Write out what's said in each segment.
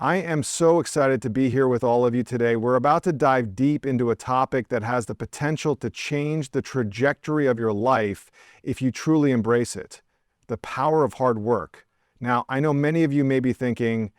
I am so excited to be here with all of you today. We're about to dive deep into a topic that has the potential to change the trajectory of your life if you truly embrace it: the power of hard work. Now, I know many of you may be thinking,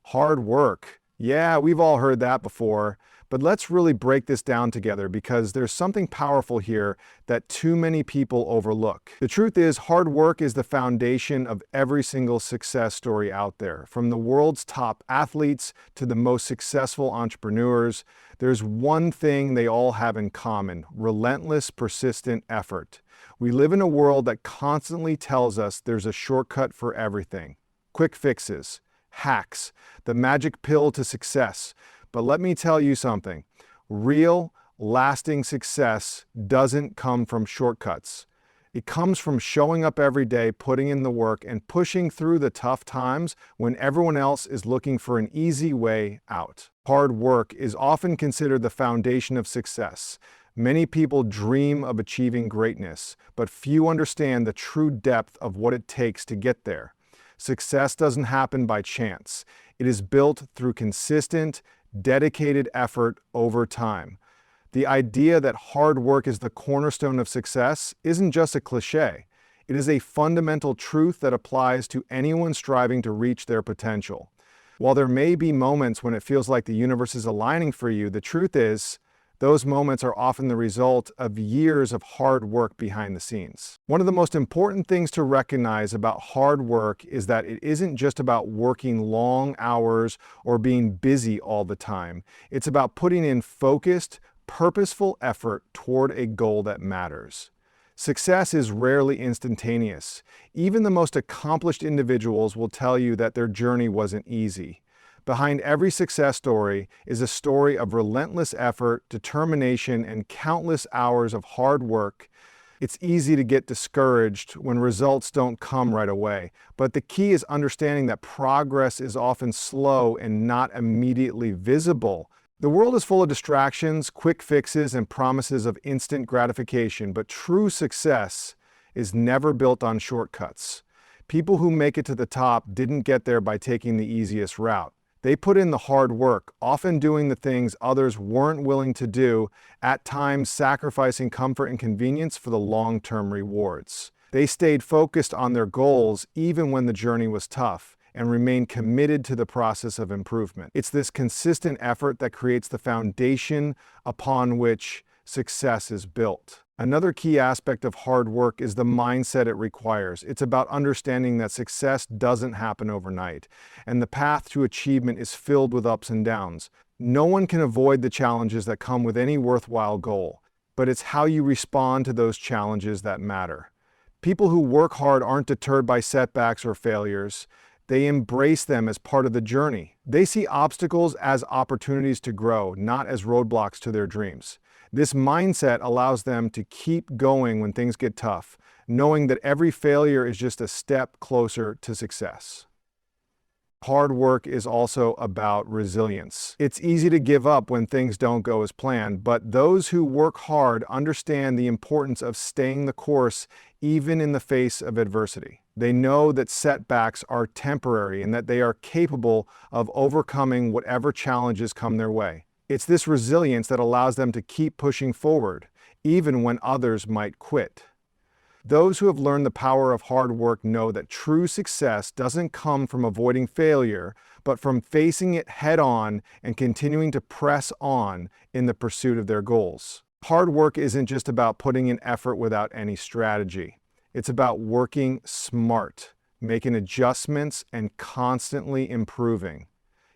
hard work? Yeah, we've all heard that before. But let's really break this down together because there's something powerful here that too many people overlook. The truth is, hard work is the foundation of every single success story out there. From the world's top athletes to the most successful entrepreneurs, there's one thing they all have in common: relentless, persistent effort. We live in a world that constantly tells us there's a shortcut for everything. Quick fixes, hacks, the magic pill to success. But let me tell you something. Real, lasting success doesn't come from shortcuts. It comes from showing up every day, putting in the work, and pushing through the tough times when everyone else is looking for an easy way out. Hard work is often considered the foundation of success. Many people dream of achieving greatness, but few understand the true depth of what it takes to get there. Success doesn't happen by chance. It is built through consistent, dedicated effort over time. The idea that hard work is the cornerstone of success isn't just a cliche. It is a fundamental truth that applies to anyone striving to reach their potential. While there may be moments when it feels like the universe is aligning for you, the truth is, those moments are often the result of years of hard work behind the scenes. One of the most important things to recognize about hard work is that it isn't just about working long hours or being busy all the time. It's about putting in focused, purposeful effort toward a goal that matters. Success is rarely instantaneous. Even the most accomplished individuals will tell you that their journey wasn't easy. Behind every success story is a story of relentless effort, determination, and countless hours of hard work. It's easy to get discouraged when results don't come right away, but the key is understanding that progress is often slow and not immediately visible. The world is full of distractions, quick fixes, and promises of instant gratification, but true success is never built on shortcuts. People who make it to the top didn't get there by taking the easiest route. They put in the hard work, often doing the things others weren't willing to do, at times sacrificing comfort and convenience for the long-term rewards. They stayed focused on their goals even when the journey was tough, and remained committed to the process of improvement. It's this consistent effort that creates the foundation upon which success is built. Another key aspect of hard work is the mindset it requires. It's about understanding that success doesn't happen overnight, and the path to achievement is filled with ups and downs. No one can avoid the challenges that come with any worthwhile goal, but it's how you respond to those challenges that matter. People who work hard aren't deterred by setbacks or failures. They embrace them as part of the journey. They see obstacles as opportunities to grow, not as roadblocks to their dreams. This mindset allows them to keep going when things get tough, knowing that every failure is just a step closer to success. Hard work is also about resilience. It's easy to give up when things don't go as planned, but those who work hard understand the importance of staying the course even in the face of adversity. They know that setbacks are temporary and that they are capable of overcoming whatever challenges come their way. It's this resilience that allows them to keep pushing forward, even when others might quit. Those who have learned the power of hard work know that true success doesn't come from avoiding failure, but from facing it head-on and continuing to press on in the pursuit of their goals. Hard work isn't just about putting in effort without any strategy. It's about working smart, making adjustments, and constantly improving.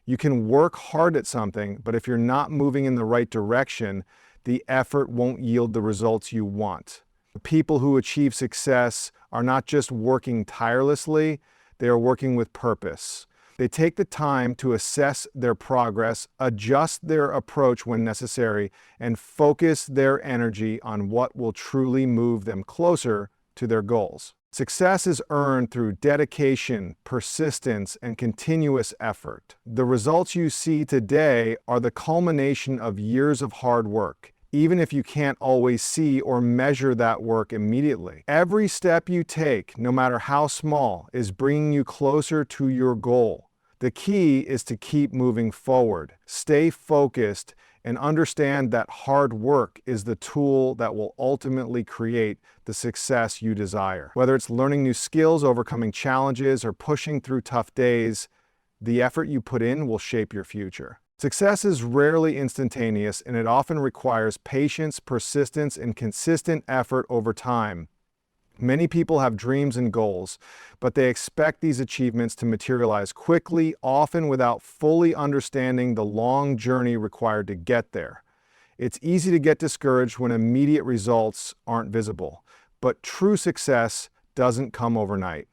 You can work hard at something, but if you're not moving in the right direction, the effort won't yield the results you want. The people who achieve success are not just working tirelessly, they are working with purpose. They take the time to assess their progress, adjust their approach when necessary, and focus their energy on what will truly move them closer to their goals. Success is earned through dedication, persistence, and continuous effort. The results you see today are the culmination of years of hard work, even if you can't always see or measure that work immediately. Every step you take, no matter how small, is bringing you closer to your goal. The key is to keep moving forward, stay focused, and understand that hard work is the tool that will ultimately create the success you desire. Whether it's learning new skills, overcoming challenges, or pushing through tough days, the effort you put in will shape your future. Success is rarely instantaneous, and it often requires patience, persistence, and consistent effort over time. Many people have dreams and goals, but they expect these achievements to materialize quickly, often without fully understanding the long journey required to get there. It's easy to get discouraged when immediate results aren't visible, but true success doesn't come overnight.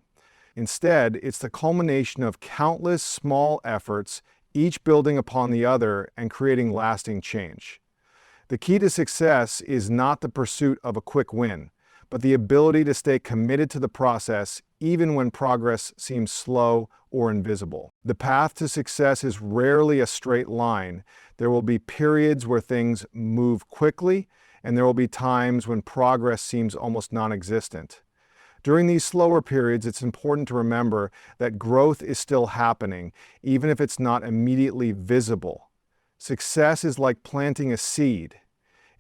Instead, it's the culmination of countless small efforts, each building upon the other and creating lasting change. The key to success is not the pursuit of a quick win, but the ability to stay committed to the process even when progress seems slow or invisible. The path to success is rarely a straight line. There will be periods where things move quickly, and there will be times when progress seems almost non-existent. During these slower periods, it's important to remember that growth is still happening, even if it's not immediately visible. Success is like planting a seed.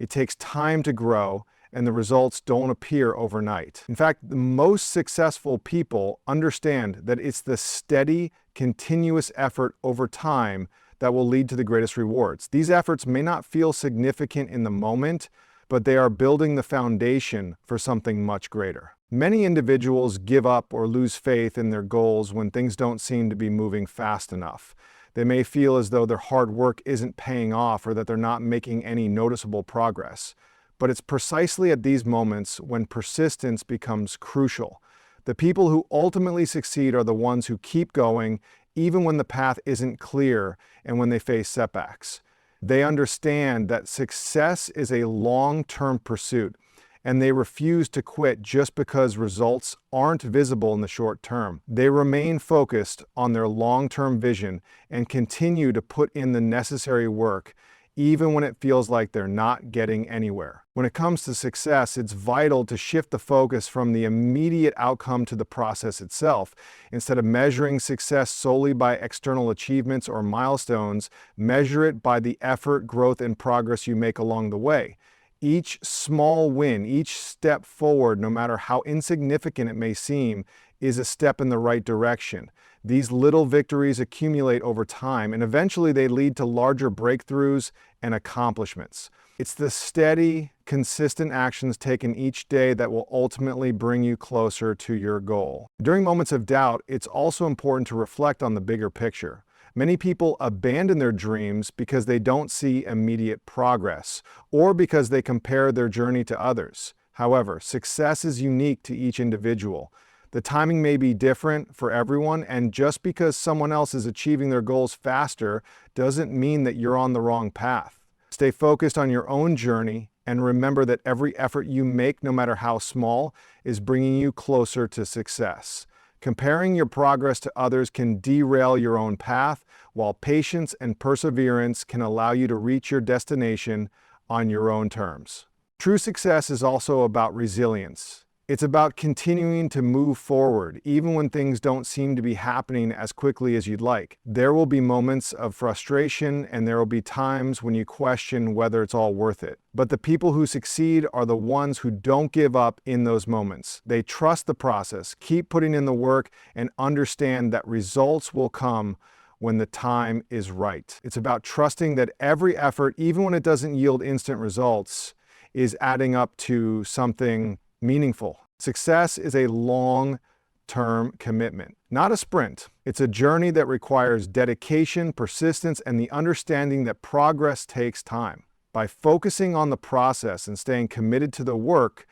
It takes time to grow, and the results don't appear overnight. In fact, the most successful people understand that it's the steady, continuous effort over time that will lead to the greatest rewards. These efforts may not feel significant in the moment, but they are building the foundation for something much greater. Many individuals give up or lose faith in their goals when things don't seem to be moving fast enough. They may feel as though their hard work isn't paying off or that they're not making any noticeable progress. But it's precisely at these moments when persistence becomes crucial. The people who ultimately succeed are the ones who keep going even when the path isn't clear and when they face setbacks. They understand that success is a long-term pursuit, and they refuse to quit just because results aren't visible in the short term. They remain focused on their long-term vision and continue to put in the necessary work, even when it feels like they're not getting anywhere. When it comes to success, it's vital to shift the focus from the immediate outcome to the process itself. Instead of measuring success solely by external achievements or milestones, measure it by the effort, growth, and progress you make along the way. Each small win, each step forward, no matter how insignificant it may seem, is a step in the right direction. These little victories accumulate over time, and eventually they lead to larger breakthroughs and accomplishments. It's the steady, consistent actions taken each day that will ultimately bring you closer to your goal. During moments of doubt, it's also important to reflect on the bigger picture. Many people abandon their dreams because they don't see immediate progress, or because they compare their journey to others. However, success is unique to each individual. The timing may be different for everyone, and just because someone else is achieving their goals faster doesn't mean that you're on the wrong path. Stay focused on your own journey and remember that every effort you make, no matter how small, is bringing you closer to success. Comparing your progress to others can derail your own path, while patience and perseverance can allow you to reach your destination on your own terms. True success is also about resilience. It's about continuing to move forward, even when things don't seem to be happening as quickly as you'd like. There will be moments of frustration, and there will be times when you question whether it's all worth it. But the people who succeed are the ones who don't give up in those moments. They trust the process, keep putting in the work, and understand that results will come when the time is right. It's about trusting that every effort, even when it doesn't yield instant results, is adding up to something meaningful. Success is a long-term commitment, not a sprint. It's a journey that requires dedication, persistence, and the understanding that progress takes time. By focusing on the process and staying committed to the work,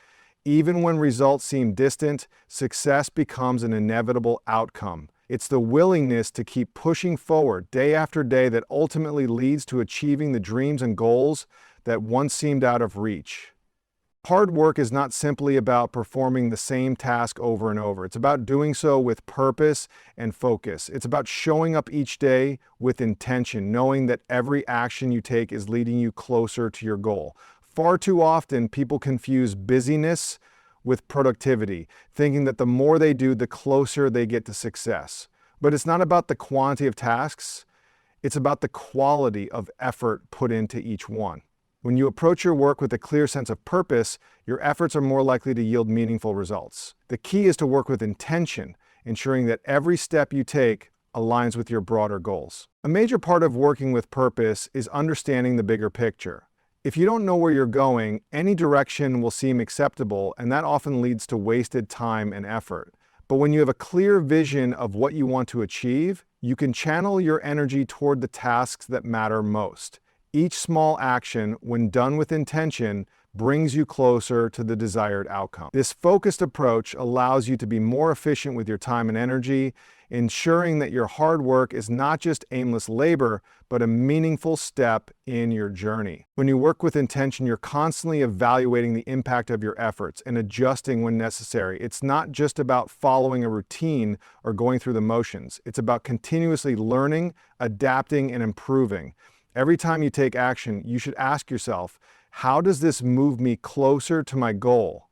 even when results seem distant, success becomes an inevitable outcome. It's the willingness to keep pushing forward day after day that ultimately leads to achieving the dreams and goals that once seemed out of reach. Hard work is not simply about performing the same task over and over. It's about doing so with purpose and focus. It's about showing up each day with intention, knowing that every action you take is leading you closer to your goal. Far too often, people confuse busyness with productivity, thinking that the more they do, the closer they get to success. But it's not about the quantity of tasks, it's about the quality of effort put into each one. When you approach your work with a clear sense of purpose, your efforts are more likely to yield meaningful results. The key is to work with intention, ensuring that every step you take aligns with your broader goals. A major part of working with purpose is understanding the bigger picture. If you don't know where you're going, any direction will seem acceptable, and that often leads to wasted time and effort. But when you have a clear vision of what you want to achieve, you can channel your energy toward the tasks that matter most. Each small action, when done with intention, brings you closer to the desired outcome. This focused approach allows you to be more efficient with your time and energy, ensuring that your hard work is not just aimless labor, but a meaningful step in your journey. When you work with intention, you're constantly evaluating the impact of your efforts and adjusting when necessary. It's not just about following a routine or going through the motions. It's about continuously learning, adapting, and improving. Every time you take action, you should ask yourself, how does this move me closer to my goal?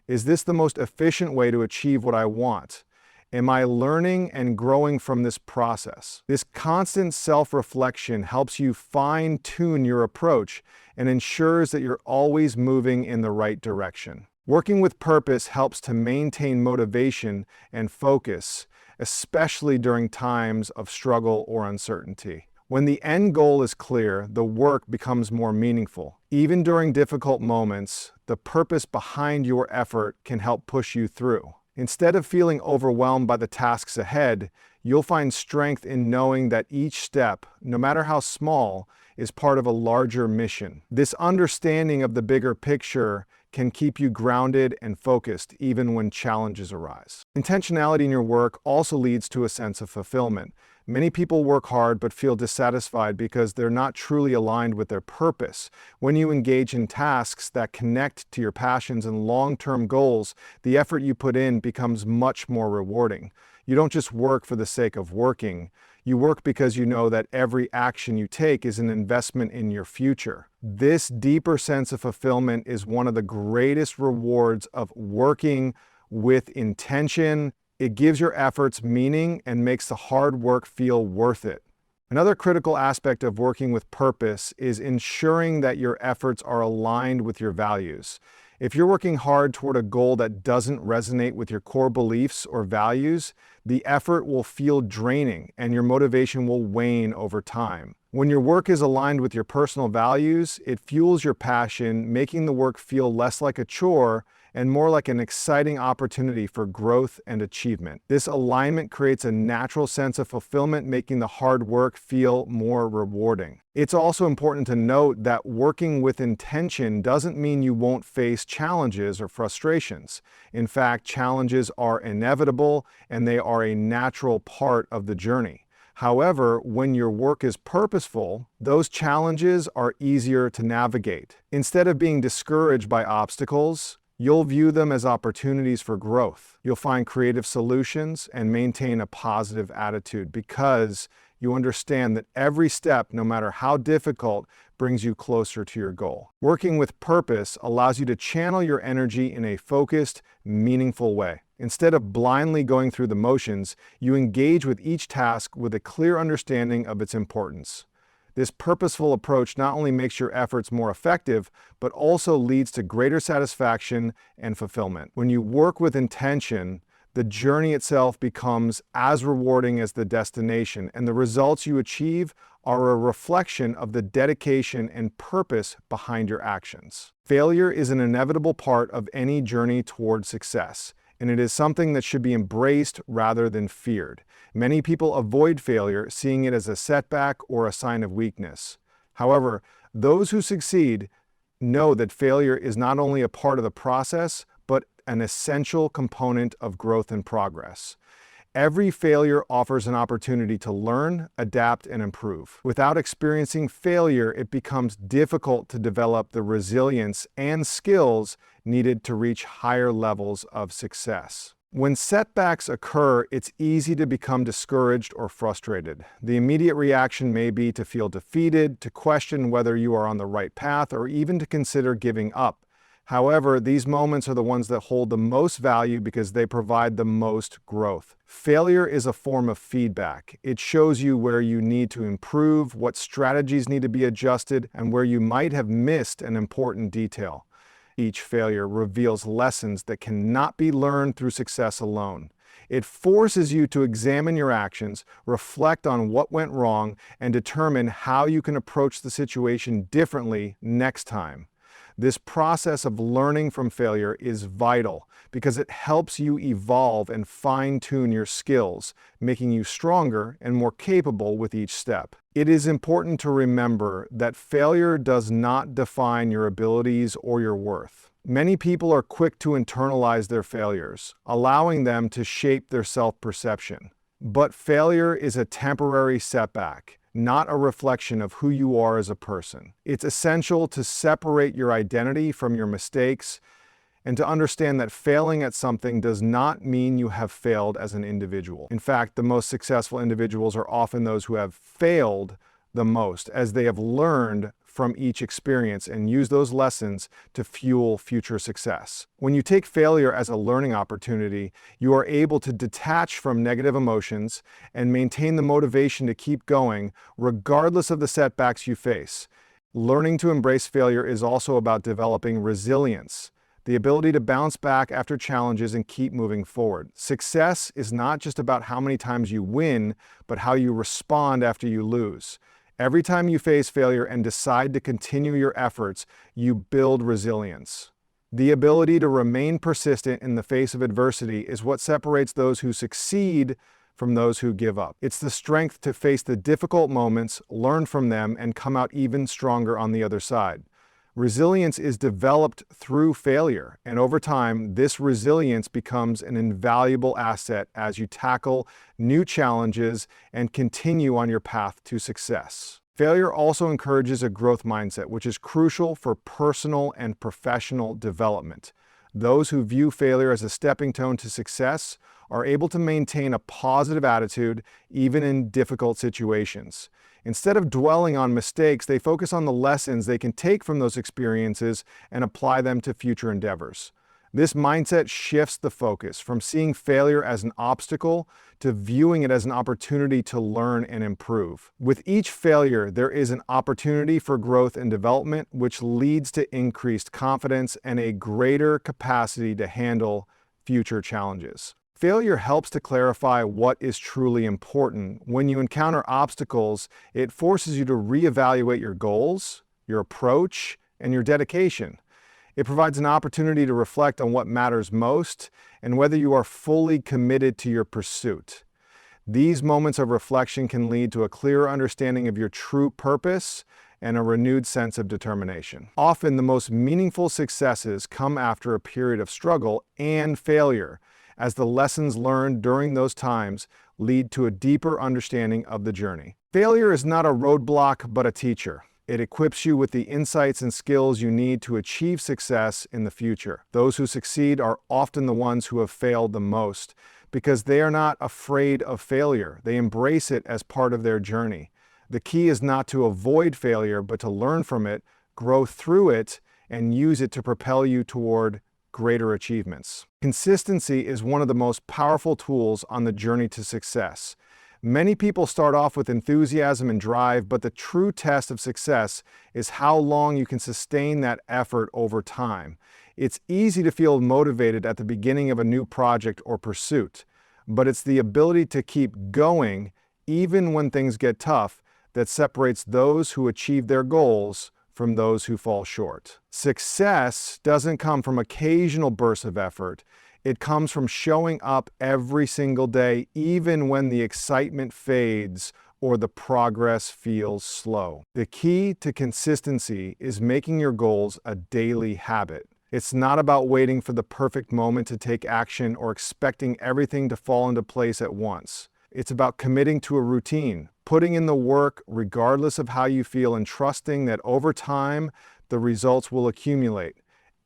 Is this the most efficient way to achieve what I want? Am I learning and growing from this process? This constant self-reflection helps you fine-tune your approach and ensures that you're always moving in the right direction. Working with purpose helps to maintain motivation and focus, especially during times of struggle or uncertainty. When the end goal is clear, the work becomes more meaningful. Even during difficult moments, the purpose behind your effort can help push you through. Instead of feeling overwhelmed by the tasks ahead, you'll find strength in knowing that each step, no matter how small, is part of a larger mission. This understanding of the bigger picture can keep you grounded and focused even when challenges arise. Intentionality in your work also leads to a sense of fulfillment. Many people work hard but feel dissatisfied because they're not truly aligned with their purpose. When you engage in tasks that connect to your passions and long-term goals, the effort you put in becomes much more rewarding. You don't just work for the sake of working. You work because you know that every action you take is an investment in your future. This deeper sense of fulfillment is one of the greatest rewards of working with intention. It gives your efforts meaning and makes the hard work feel worth it. Another critical aspect of working with purpose is ensuring that your efforts are aligned with your values. If you're working hard toward a goal that doesn't resonate with your core beliefs or values, the effort will feel draining and your motivation will wane over time. When your work is aligned with your personal values, it fuels your passion, making the work feel less like a chore and more like an exciting opportunity for growth and achievement. This alignment creates a natural sense of fulfillment, making the hard work feel more rewarding. It's also important to note that working with intention doesn't mean you won't face challenges or frustrations. In fact, challenges are inevitable and they are a natural part of the journey. However, when your work is purposeful, those challenges are easier to navigate. Instead of being discouraged by obstacles, you'll view them as opportunities for growth. You'll find creative solutions and maintain a positive attitude because you understand that every step, no matter how difficult, brings you closer to your goal. Working with purpose allows you to channel your energy in a focused, meaningful way. Instead of blindly going through the motions, you engage with each task with a clear understanding of its importance. This purposeful approach not only makes your efforts more effective, but also leads to greater satisfaction and fulfillment. When you work with intention, the journey itself becomes as rewarding as the destination, and the results you achieve are a reflection of the dedication and purpose behind your actions. Failure is an inevitable part of any journey toward success, and it is something that should be embraced rather than feared. Many people avoid failure, seeing it as a setback or a sign of weakness. However, those who succeed know that failure is not only a part of the process, but an essential component of growth and progress. Every failure offers an opportunity to learn, adapt, and improve. Without experiencing failure, it becomes difficult to develop the resilience and skills needed to reach higher levels of success. When setbacks occur, it's easy to become discouraged or frustrated. The immediate reaction may be to feel defeated, to question whether you are on the right path, or even to consider giving up. However, these moments are the ones that hold the most value because they provide the most growth. Failure is a form of feedback. It shows you where you need to improve, what strategies need to be adjusted, and where you might have missed an important detail. Each failure reveals lessons that cannot be learned through success alone. It forces you to examine your actions, reflect on what went wrong, and determine how you can approach the situation differently next time. This process of learning from failure is vital because it helps you evolve and fine-tune your skills, making you stronger and more capable with each step. It is important to remember that failure does not define your abilities or your worth. Many people are quick to internalize their failures, allowing them to shape their self-perception. But failure is a temporary setback, not a reflection of who you are as a person. It's essential to separate your identity from your mistakes and to understand that failing at something does not mean you have failed as an individual. In fact, the most successful individuals are often those who have failed the most, as they have learned from each experience and use those lessons to fuel future success. When you take failure as a learning opportunity, you are able to detach from negative emotions and maintain the motivation to keep going regardless of the setbacks you face. Learning to embrace failure is also about developing resilience, the ability to bounce back after challenges and keep moving forward. Success is not just about how many times you win, but how you respond after you lose. Every time you face failure and decide to continue your efforts, you build resilience. The ability to remain persistent in the face of adversity is what separates those who succeed from those who give up. It's the strength to face the difficult moments, learn from them, and come out even stronger on the other side. Resilience is developed through failure, and over time, this resilience becomes an invaluable asset as you tackle new challenges and continue on your path to success. Failure also encourages a growth mindset, which is crucial for personal and professional development. Those who view failure as a stepping stone to success are able to maintain a positive attitude even in difficult situations. Instead of dwelling on mistakes, they focus on the lessons they can take from those experiences and apply them to future endeavors. This mindset shifts the focus from seeing failure as an obstacle to viewing it as an opportunity to learn and improve. With each failure, there is an opportunity for growth and development, which leads to increased confidence and a greater capacity to handle future challenges. Failure helps to clarify what is truly important. When you encounter obstacles, it forces you to reevaluate your goals, your approach, and your dedication. It provides an opportunity to reflect on what matters most and whether you are fully committed to your pursuit. These moments of reflection can lead to a clearer understanding of your true purpose and a renewed sense of determination. Often, the most meaningful successes come after a period of struggle and failure, as the lessons learned during those times lead to a deeper understanding of the journey. Failure is not a roadblock, but a teacher. It equips you with the insights and skills you need to achieve success in the future. Those who succeed are often the ones who have failed the most because they are not afraid of failure. They embrace it as part of their journey. The key is not to avoid failure, but to learn from it, grow through it, and use it to propel you toward greater achievements. Consistency is one of the most powerful tools on the journey to success. Many people start off with enthusiasm and drive, but the true test of success is how long you can sustain that effort over time. It's easy to feel motivated at the beginning of a new project or pursuit, but it's the ability to keep going even when things get tough that separates those who achieve their goals from those who fall short. Success doesn't come from occasional bursts of effort. It comes from showing up every single day, even when the excitement fades or the progress feels slow. The key to consistency is making your goals a daily habit. It's not about waiting for the perfect moment to take action or expecting everything to fall into place at once. It's about committing to a routine, putting in the work regardless of how you feel, and trusting that over time, the results will accumulate.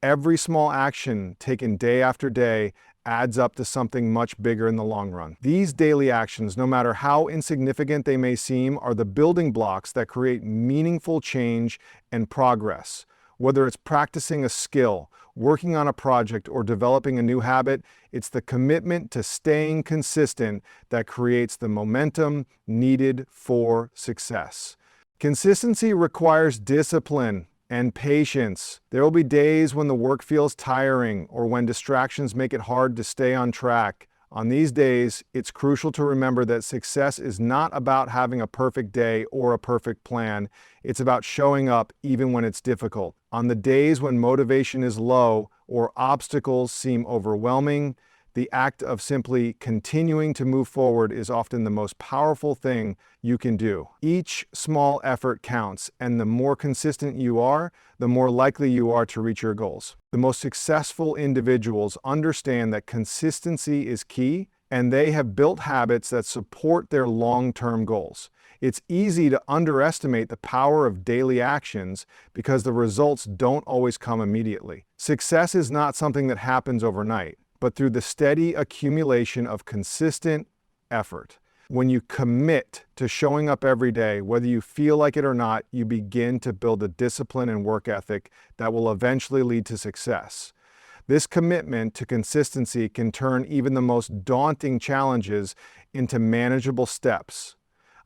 Every small action taken day after day adds up to something much bigger in the long run. These daily actions, no matter how insignificant they may seem, are the building blocks that create meaningful change and progress. Whether it's practicing a skill working on a project, or developing a new habit, it's the commitment to staying consistent that creates the momentum needed for success. Consistency requires discipline and patience. There will be days when the work feels tiring or when distractions make it hard to stay on track. On these days, it's crucial to remember that success is not about having a perfect day or a perfect plan. It's about showing up even when it's difficult. On the days when motivation is low or obstacles seem overwhelming, the act of simply continuing to move forward is often the most powerful thing you can do. Each small effort counts, and the more consistent you are, the more likely you are to reach your goals. The most successful individuals understand that consistency is key, and they have built habits that support their long-term goals. It's easy to underestimate the power of daily actions because the results don't always come immediately. Success is not something that happens overnight, but through the steady accumulation of consistent effort. When you commit to showing up every day, whether you feel like it or not, you begin to build a discipline and work ethic that will eventually lead to success. This commitment to consistency can turn even the most daunting challenges into manageable steps,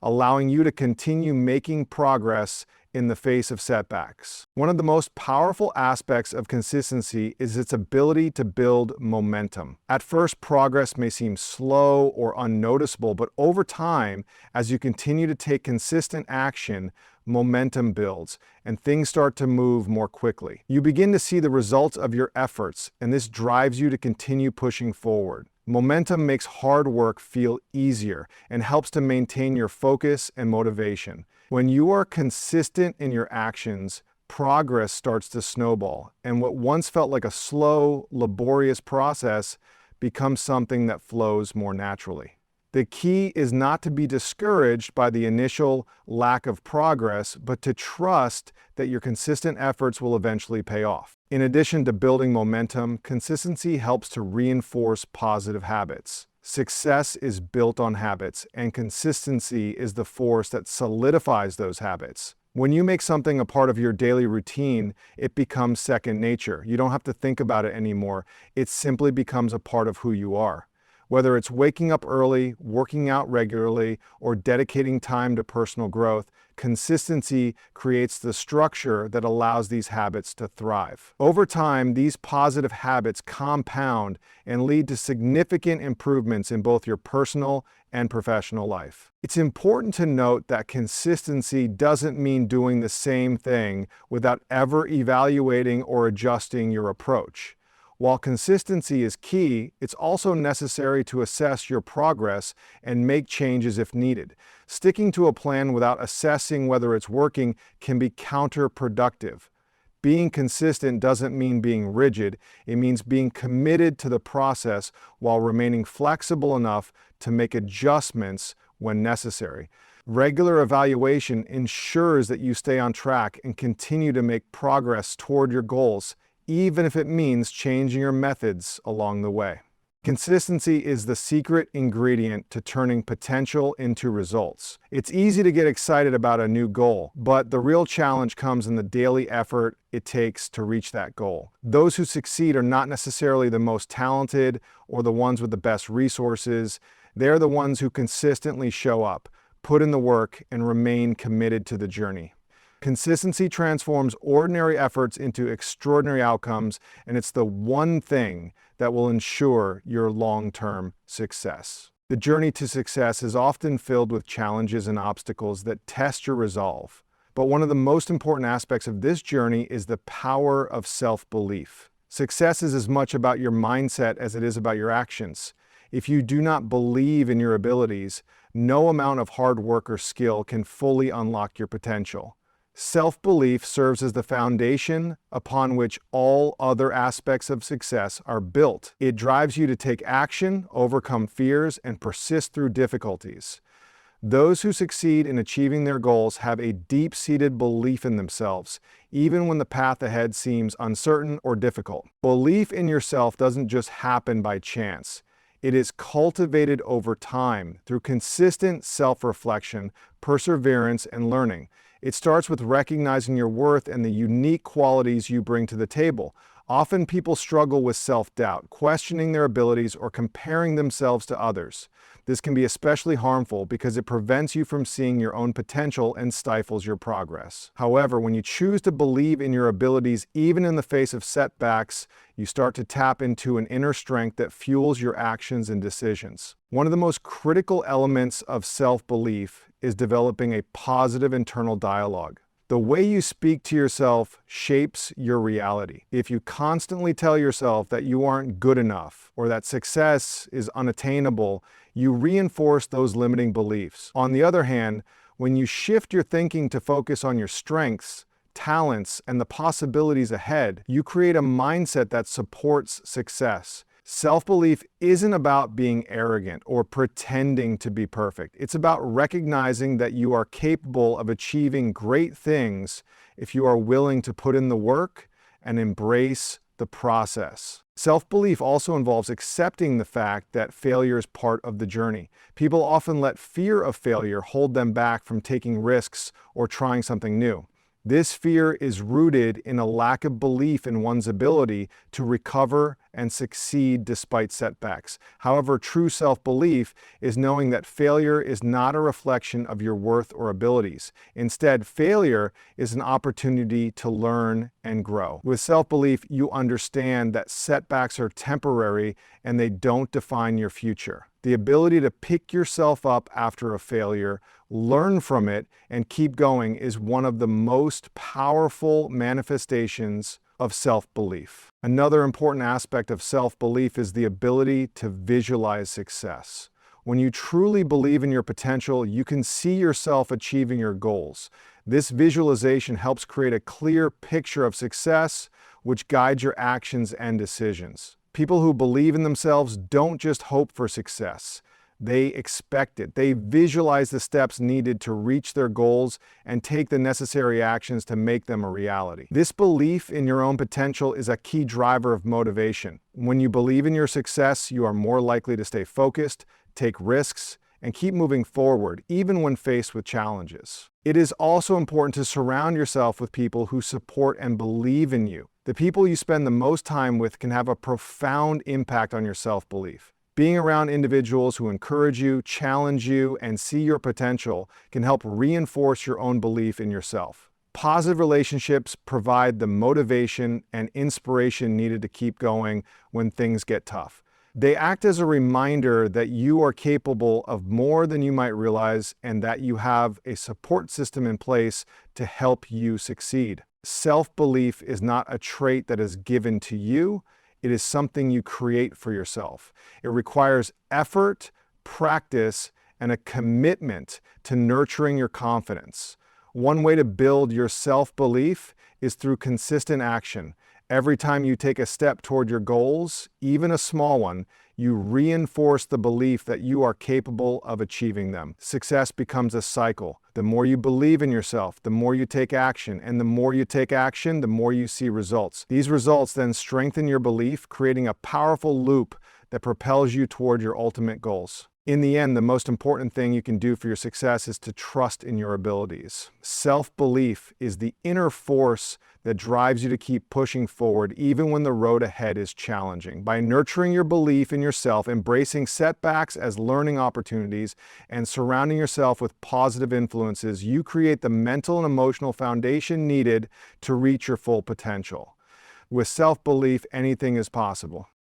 allowing you to continue making progress in the face of setbacks. One of the most powerful aspects of consistency is its ability to build momentum. At first, progress may seem slow or unnoticeable, but over time, as you continue to take consistent action, momentum builds and things start to move more quickly. You begin to see the results of your efforts, and this drives you to continue pushing forward. Momentum makes hard work feel easier and helps to maintain your focus and motivation. When you are consistent in your actions, progress starts to snowball, and what once felt like a slow, laborious process becomes something that flows more naturally. The key is not to be discouraged by the initial lack of progress, but to trust that your consistent efforts will eventually pay off. In addition to building momentum, consistency helps to reinforce positive habits. Success is built on habits, and consistency is the force that solidifies those habits. When you make something a part of your daily routine, it becomes second nature. You don't have to think about it anymore. It simply becomes a part of who you are. Whether it's waking up early, working out regularly, or dedicating time to personal growth, consistency creates the structure that allows these habits to thrive. Over time, these positive habits compound and lead to significant improvements in both your personal and professional life. It's important to note that consistency doesn't mean doing the same thing without ever evaluating or adjusting your approach. While consistency is key, it's also necessary to assess your progress and make changes if needed. Sticking to a plan without assessing whether it's working can be counterproductive. Being consistent doesn't mean being rigid, it means being committed to the process while remaining flexible enough to make adjustments when necessary. Regular evaluation ensures that you stay on track and continue to make progress toward your goals, even if it means changing your methods along the way. Consistency is the secret ingredient to turning potential into results. It's easy to get excited about a new goal, but the real challenge comes in the daily effort it takes to reach that goal. Those who succeed are not necessarily the most talented or the ones with the best resources. They're the ones who consistently show up, put in the work, and remain committed to the journey. Consistency transforms ordinary efforts into extraordinary outcomes, and it's the one thing that will ensure your long-term success. The journey to success is often filled with challenges and obstacles that test your resolve. But one of the most important aspects of this journey is the power of self-belief. Success is as much about your mindset as it is about your actions. If you do not believe in your abilities, no amount of hard work or skill can fully unlock your potential. Self-belief serves as the foundation upon which all other aspects of success are built. It drives you to take action, overcome fears, and persist through difficulties. Those who succeed in achieving their goals have a deep-seated belief in themselves, even when the path ahead seems uncertain or difficult. Belief in yourself doesn't just happen by chance. It is cultivated over time through consistent self-reflection, perseverance, and learning. It starts with recognizing your worth and the unique qualities you bring to the table. Often people struggle with self-doubt, questioning their abilities or comparing themselves to others. This can be especially harmful because it prevents you from seeing your own potential and stifles your progress. However, when you choose to believe in your abilities even in the face of setbacks, you start to tap into an inner strength that fuels your actions and decisions. One of the most critical elements of self-belief is developing a positive internal dialogue. The way you speak to yourself shapes your reality. If you constantly tell yourself that you aren't good enough or that success is unattainable, you reinforce those limiting beliefs. On the other hand, when you shift your thinking to focus on your strengths, talents, and the possibilities ahead, you create a mindset that supports success. Self-belief isn't about being arrogant or pretending to be perfect. It's about recognizing that you are capable of achieving great things if you are willing to put in the work and embrace the process. Self-belief also involves accepting the fact that failure is part of the journey. People often let fear of failure hold them back from taking risks or trying something new. This fear is rooted in a lack of belief in one's ability to recover and succeed despite setbacks. However, true self-belief is knowing that failure is not a reflection of your worth or abilities. Instead, failure is an opportunity to learn and grow. With self-belief, you understand that setbacks are temporary and they don't define your future. The ability to pick yourself up after a failure, learn from it, and keep going is one of the most powerful manifestations of self-belief. Another important aspect of self-belief is the ability to visualize success. When you truly believe in your potential, you can see yourself achieving your goals. This visualization helps create a clear picture of success, which guides your actions and decisions. People who believe in themselves don't just hope for success. They expect it. They visualize the steps needed to reach their goals and take the necessary actions to make them a reality. This belief in your own potential is a key driver of motivation. When you believe in your success, you are more likely to stay focused, take risks, and keep moving forward, even when faced with challenges. It is also important to surround yourself with people who support and believe in you. The people you spend the most time with can have a profound impact on your self-belief. Being around individuals who encourage you, challenge you, and see your potential can help reinforce your own belief in yourself. Positive relationships provide the motivation and inspiration needed to keep going when things get tough. They act as a reminder that you are capable of more than you might realize and that you have a support system in place to help you succeed. Self-belief is not a trait that is given to you. It is something you create for yourself. It requires effort, practice, and a commitment to nurturing your confidence. One way to build your self-belief is through consistent action. Every time you take a step toward your goals, even a small one, you reinforce the belief that you are capable of achieving them. Success becomes a cycle. The more you believe in yourself, the more you take action, and the more you take action, the more you see results. These results then strengthen your belief, creating a powerful loop that propels you toward your ultimate goals. In the end, the most important thing you can do for your success is to trust in your abilities. Self-belief is the inner force that drives you to keep pushing forward even when the road ahead is challenging. By nurturing your belief in yourself, embracing setbacks as learning opportunities, and surrounding yourself with positive influences, you create the mental and emotional foundation needed to reach your full potential. With self-belief, anything is possible.